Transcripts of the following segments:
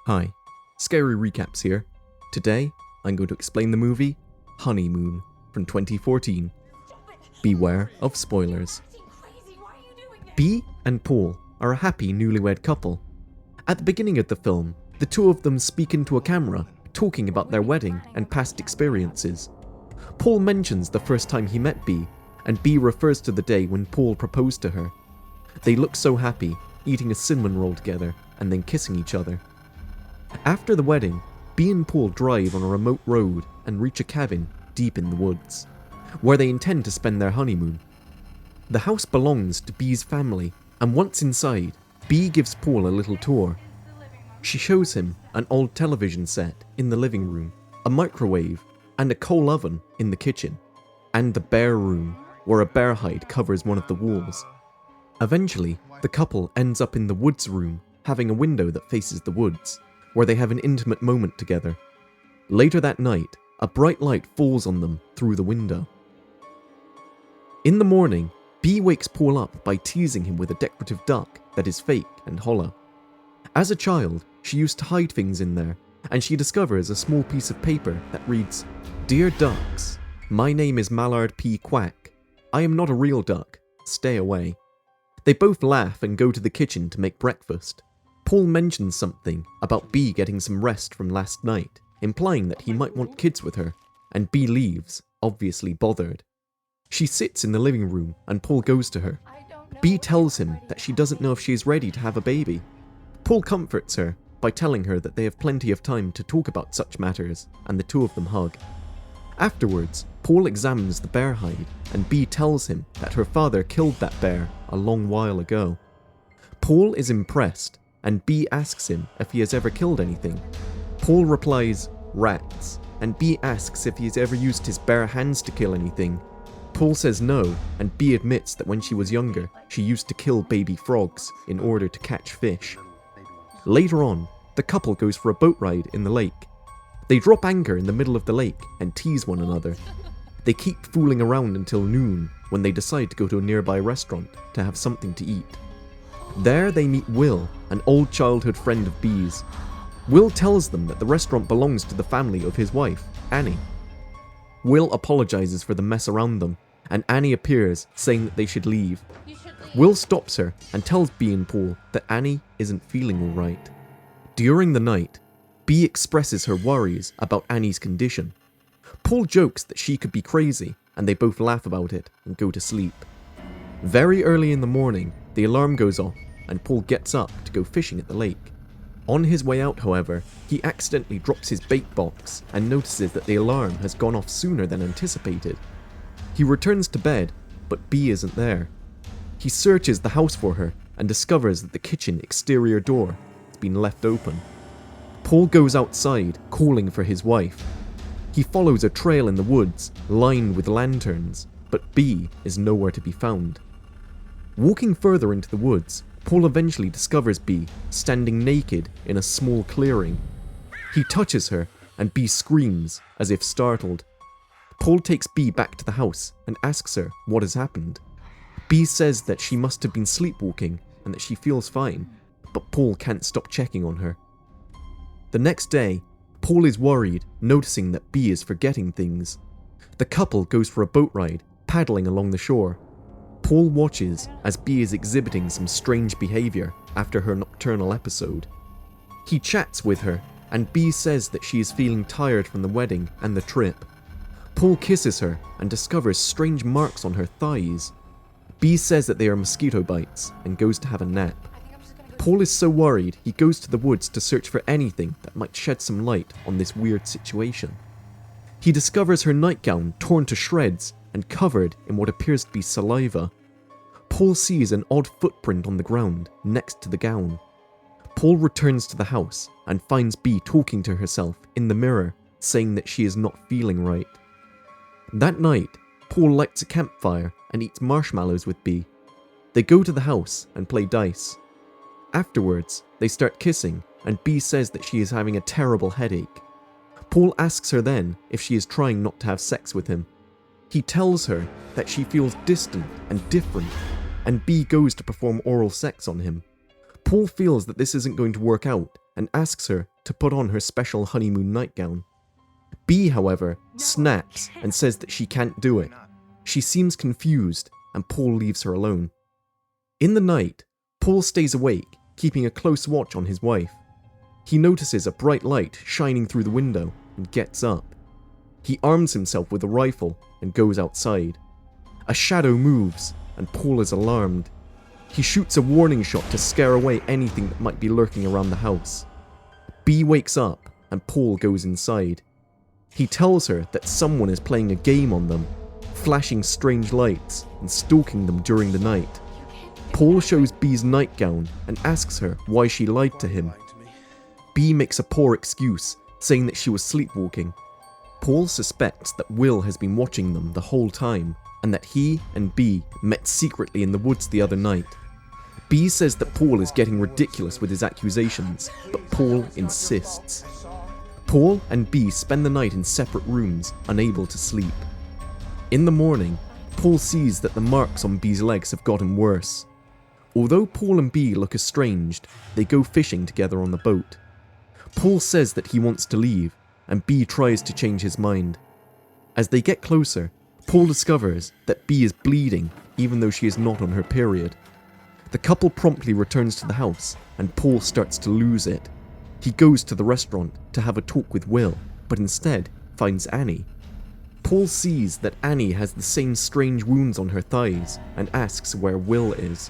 Hi, Scary Recaps here. Today, I'm going to explain the movie Honeymoon from 2014. Beware of spoilers. Bea and Paul are a happy newlywed couple. At the beginning of the film, the two of them speak into a camera, talking about their wedding and past experiences. Paul mentions the first time he met Bea, and Bea refers to the day when Paul proposed to her. They look so happy, eating a cinnamon roll together and then kissing each other. After the wedding, Bea and Paul drive on a remote road and reach a cabin deep in the woods, where they intend to spend their honeymoon. The house belongs to Bea's family, and once inside, Bea gives Paul a little tour. She shows him an old television set in the living room, a microwave, and a coal oven in the kitchen, and the bear room, where a bear hide covers one of the walls. Eventually, the couple ends up in the woods room, having a window that faces the woods, where they have an intimate moment together. Later that night, a bright light falls on them through the window. In the morning, Bea wakes Paul up by teasing him with a decorative duck that is fake and hollow. As a child, she used to hide things in there, and she discovers a small piece of paper that reads, "Dear ducks, my name is Mallard P. Quack. I am not a real duck. Stay away." They both laugh and go to the kitchen to make breakfast. Paul mentions something about Bea getting some rest from last night, implying that he might want kids with her, and Bea leaves, obviously bothered. She sits in the living room and Paul goes to her. Bea tells him that she doesn't know if she is ready to have a baby. Paul comforts her by telling her that they have plenty of time to talk about such matters, and the two of them hug. Afterwards, Paul examines the bear hide, and Bea tells him that her father killed that bear a long while ago. Paul is impressed, and Bea asks him if he has ever killed anything. Paul replies, "Rats," and Bea asks if he has ever used his bare hands to kill anything. Paul says no, and Bea admits that when she was younger, she used to kill baby frogs in order to catch fish. Later on, the couple goes for a boat ride in the lake. They drop anchor in the middle of the lake and tease one another. They keep fooling around until noon, when they decide to go to a nearby restaurant to have something to eat. There they meet Will, an old childhood friend of Bea's. Will tells them that the restaurant belongs to the family of his wife, Annie. Will apologizes for the mess around them, and Annie appears, saying that they should leave. Will stops her and tells Bea and Paul that Annie isn't feeling alright. During the night, Bea expresses her worries about Annie's condition. Paul jokes that she could be crazy, and they both laugh about it and go to sleep. Very early in the morning, the alarm goes off, and Paul gets up to go fishing at the lake. On his way out, however, he accidentally drops his bait box and notices that the alarm has gone off sooner than anticipated. He returns to bed, but Bea isn't there. He searches the house for her and discovers that the kitchen exterior door has been left open. Paul goes outside, calling for his wife. He follows a trail in the woods, lined with lanterns, but Bea is nowhere to be found. Walking further into the woods, Paul eventually discovers Bea standing naked in a small clearing. He touches her, and Bea screams as if startled. Paul takes Bea back to the house and asks her what has happened. Bea says that she must have been sleepwalking and that she feels fine, but Paul can't stop checking on her. The next day, Paul is worried, noticing that Bea is forgetting things. The couple goes for a boat ride, paddling along the shore. Paul watches as Bea is exhibiting some strange behavior after her nocturnal episode. He chats with her, and Bea says that she is feeling tired from the wedding and the trip. Paul kisses her and discovers strange marks on her thighs. Bea says that they are mosquito bites and goes to have a nap. Paul is so worried he goes to the woods to search for anything that might shed some light on this weird situation. He discovers her nightgown torn to shreds and covered in what appears to be saliva. Paul sees an odd footprint on the ground next to the gown. Paul returns to the house and finds Bea talking to herself in the mirror, saying that she is not feeling right. That night, Paul lights a campfire and eats marshmallows with Bea. They go to the house and play dice. Afterwards, they start kissing, and Bea says that she is having a terrible headache. Paul asks her then if she is trying not to have sex with him. He tells her that she feels distant and different, and Bea goes to perform oral sex on him. Paul feels that this isn't going to work out, and asks her to put on her special honeymoon nightgown. B, however, snaps and says that she can't do it. She seems confused, and Paul leaves her alone. In the night, Paul stays awake, keeping a close watch on his wife. He notices a bright light shining through the window and gets up. He arms himself with a rifle and goes outside. A shadow moves, and Paul is alarmed. He shoots a warning shot to scare away anything that might be lurking around the house. B wakes up, and Paul goes inside. He tells her that someone is playing a game on them, flashing strange lights and stalking them during the night. Paul shows B's nightgown and asks her why she lied to him. B makes a poor excuse, saying that she was sleepwalking. Paul suspects that Will has been watching them the whole time, and that he and B met secretly in the woods the other night. B says that Paul is getting ridiculous with his accusations, but Paul insists. Paul and B spend the night in separate rooms, unable to sleep. In the morning, Paul sees that the marks on B's legs have gotten worse. Although Paul and B look estranged, they go fishing together on the boat. Paul says that he wants to leave, and B tries to change his mind. As they get closer, Paul discovers that B is bleeding, even though she is not on her period. The couple promptly returns to the house, and Paul starts to lose it. He goes to the restaurant to have a talk with Will, but instead finds Annie. Paul sees that Annie has the same strange wounds on her thighs and asks where Will is.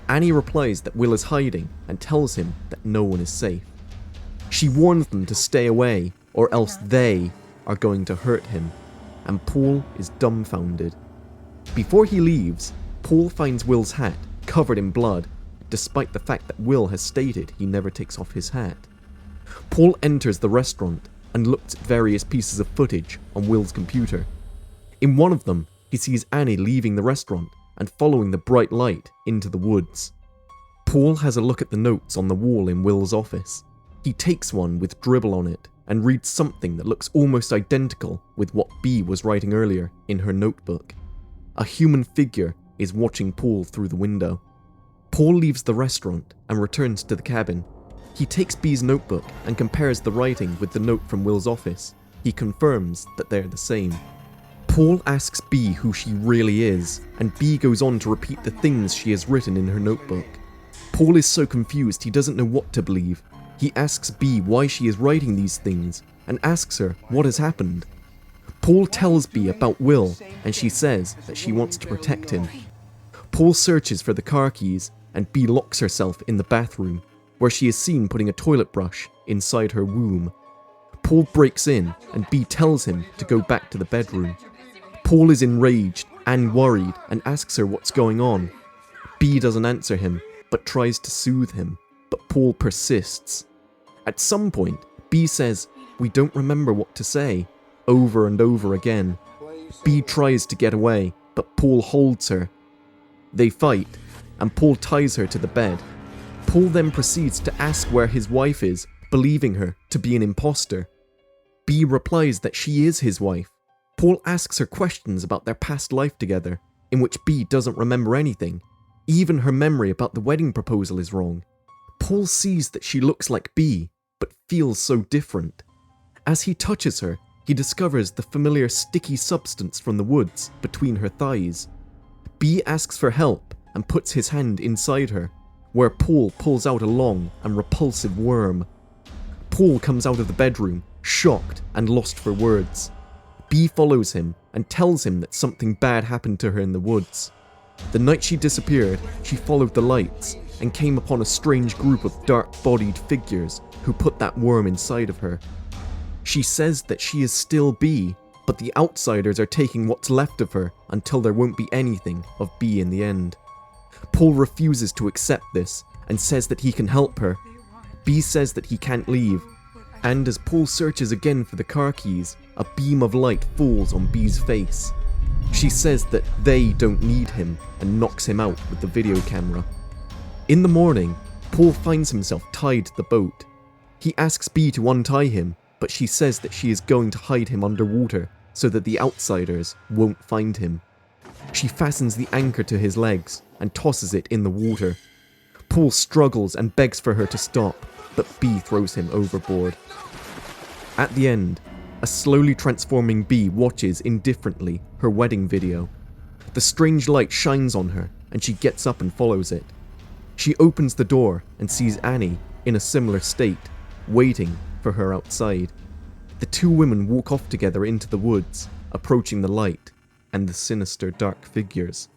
Annie replies that Will is hiding and tells him that no one is safe. She warns them to stay away, or else they are going to hurt him, and Paul is dumbfounded. Before he leaves, Paul finds Will's hat covered in blood, despite the fact that Will has stated he never takes off his hat. Paul enters the restaurant and looks at various pieces of footage on Will's computer. In one of them, he sees Annie leaving the restaurant and following the bright light into the woods. Paul has a look at the notes on the wall in Will's office. He takes one with dribble on it and reads something that looks almost identical with what B was writing earlier in her notebook. A human figure is watching Paul through the window. Paul leaves the restaurant and returns to the cabin. He takes B's notebook and compares the writing with the note from Will's office. He confirms that they're the same. Paul asks B who she really is, and B goes on to repeat the things she has written in her notebook. Paul is so confused he doesn't know what to believe. He asks B why she is writing these things, and asks her what has happened. Paul tells B about Will, and she says that she wants to protect him. Paul searches for the car keys, and B locks herself in the bathroom, where she is seen putting a toilet brush inside her womb. Paul breaks in, and B tells him to go back to the bedroom. Paul is enraged and worried and asks her what's going on. B doesn't answer him, but tries to soothe him, but Paul persists. At some point, B says, "We don't remember what to say," over and over again. B tries to get away, but Paul holds her. They fight, and Paul ties her to the bed. Paul then proceeds to ask where his wife is, believing her to be an imposter. B replies that she is his wife. Paul asks her questions about their past life together, in which B doesn't remember anything. Even her memory about the wedding proposal is wrong. Paul sees that she looks like B, but feels so different. As he touches her, he discovers the familiar sticky substance from the woods between her thighs. B asks for help and puts his hand inside her, where Paul pulls out a long and repulsive worm. Paul comes out of the bedroom, shocked and lost for words. B follows him and tells him that something bad happened to her in the woods. The night she disappeared, she followed the lights and came upon a strange group of dark-bodied figures who put that worm inside of her. She says that she is still B, but the outsiders are taking what's left of her until there won't be anything of B in the end. Paul refuses to accept this and says that he can help her. B says that he can't leave, and as Paul searches again for the car keys, a beam of light falls on B's face. She says that they don't need him and knocks him out with the video camera. In the morning, Paul finds himself tied to the boat. He asks B to untie him, but she says that she is going to hide him underwater so that the outsiders won't find him. She fastens the anchor to his legs and tosses it in the water. Paul struggles and begs for her to stop, but B throws him overboard. At the end, a slowly transforming B watches indifferently her wedding video. The strange light shines on her and she gets up and follows it. She opens the door and sees Annie in a similar state, waiting for her outside. The two women walk off together into the woods, approaching the light and the sinister dark figures.